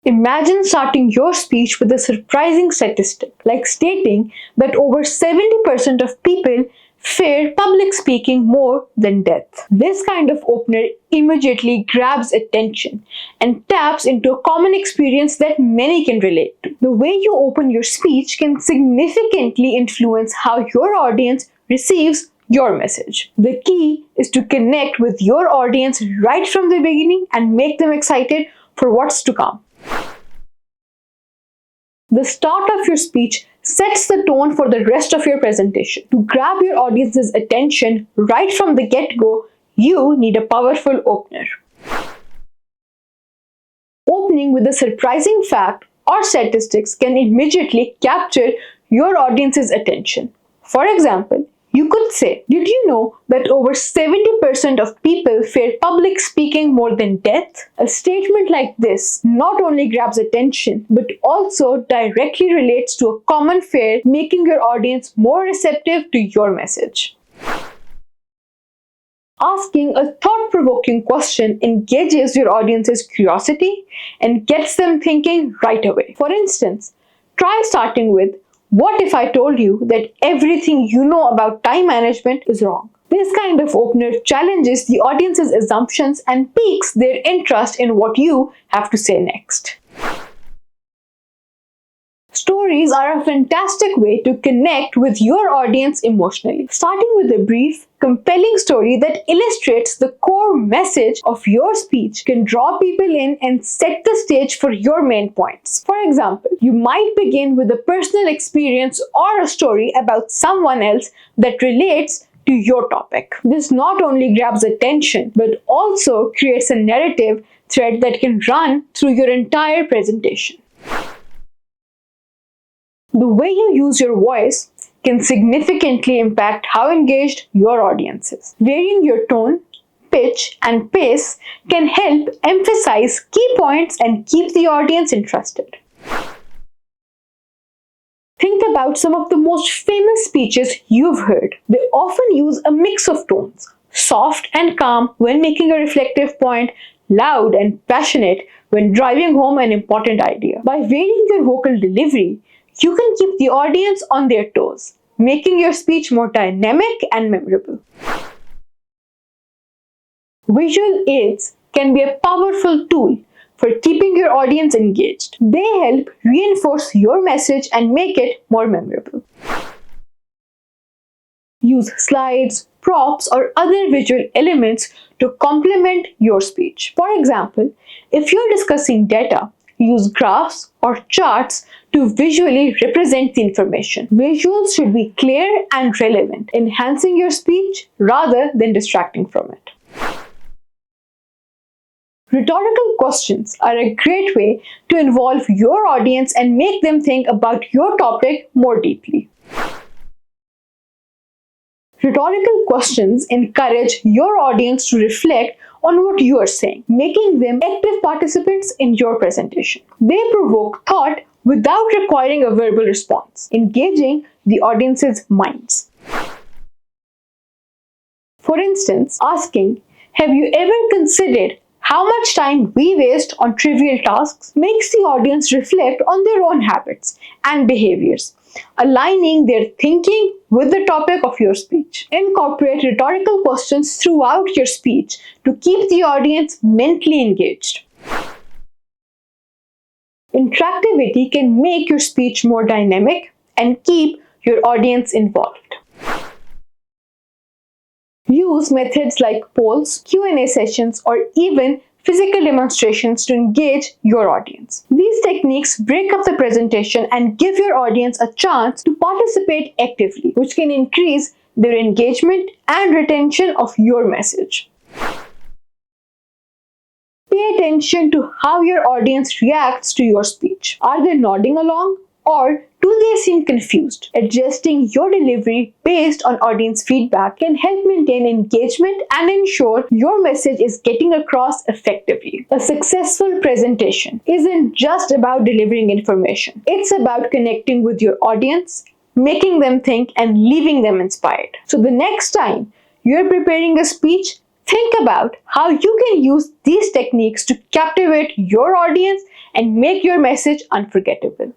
Imagine starting your speech with a surprising statistic, like stating that over 70% of people fear public speaking more than death. This kind of opener immediately grabs attention and taps into a common experience that many can relate to. The way you open your speech can significantly influence how your audience receives your message. The key is to connect with your audience right from the beginning and make them excited for what's to come. The start of your speech sets the tone for the rest of your presentation. To grab your audience's attention right from the get-go, you need a powerful opener. Opening with a surprising fact or statistics can immediately capture your audience's attention. For example, you could say, "Did you know that over 70% of people fear public speaking more than death?" A statement like this not only grabs attention, but also directly relates to a common fear, making your audience more receptive to your message. Asking a thought-provoking question engages your audience's curiosity and gets them thinking right away. For instance, try starting with, "What if I told you that everything you know about time management is wrong?" This kind of opener challenges the audience's assumptions and piques their interest in what you have to say next. Stories are a fantastic way to connect with your audience emotionally. Starting with a brief, compelling story that illustrates the core message of your speech can draw people in and set the stage for your main points. For example, you might begin with a personal experience or a story about someone else that relates to your topic. This not only grabs attention, but also creates a narrative thread that can run through your entire presentation. The way you use your voice can significantly impact how engaged your audience is. Varying your tone, pitch, and pace can help emphasize key points and keep the audience interested. Think about some of the most famous speeches you've heard. They often use a mix of tones, soft and calm when making a reflective point, loud and passionate when driving home an important idea. By varying your vocal delivery, you can keep the audience on their toes, making your speech more dynamic and memorable. Visual aids can be a powerful tool for keeping your audience engaged. They help reinforce your message and make it more memorable. Use slides, props, or other visual elements to complement your speech. For example, if you're discussing data, use graphs or charts to visually represent the information. Visuals should be clear and relevant, enhancing your speech rather than distracting from it. Rhetorical questions are a great way to involve your audience and make them think about your topic more deeply. Rhetorical questions encourage your audience to reflect on what you are saying, making them active participants in your presentation. They provoke thought without requiring a verbal response, engaging the audience's minds. For instance, asking, "Have you ever considered how much time we waste on trivial tasks?" makes the audience reflect on their own habits and behaviors, aligning their thinking with the topic of your speech. Incorporate rhetorical questions throughout your speech to keep the audience mentally engaged. Interactivity can make your speech more dynamic and keep your audience involved. Use methods like polls, Q&A sessions, or even physical demonstrations to engage your audience. These techniques break up the presentation and give your audience a chance to participate actively, which can increase their engagement and retention of your message. Pay attention to how your audience reacts to your speech. Are they nodding along, or do they seem confused? Adjusting your delivery based on audience feedback can help maintain engagement and ensure your message is getting across effectively. A successful presentation isn't just about delivering information. It's about connecting with your audience, making them think, and leaving them inspired. So the next time you're preparing a speech, think about how you can use these techniques to captivate your audience and make your message unforgettable.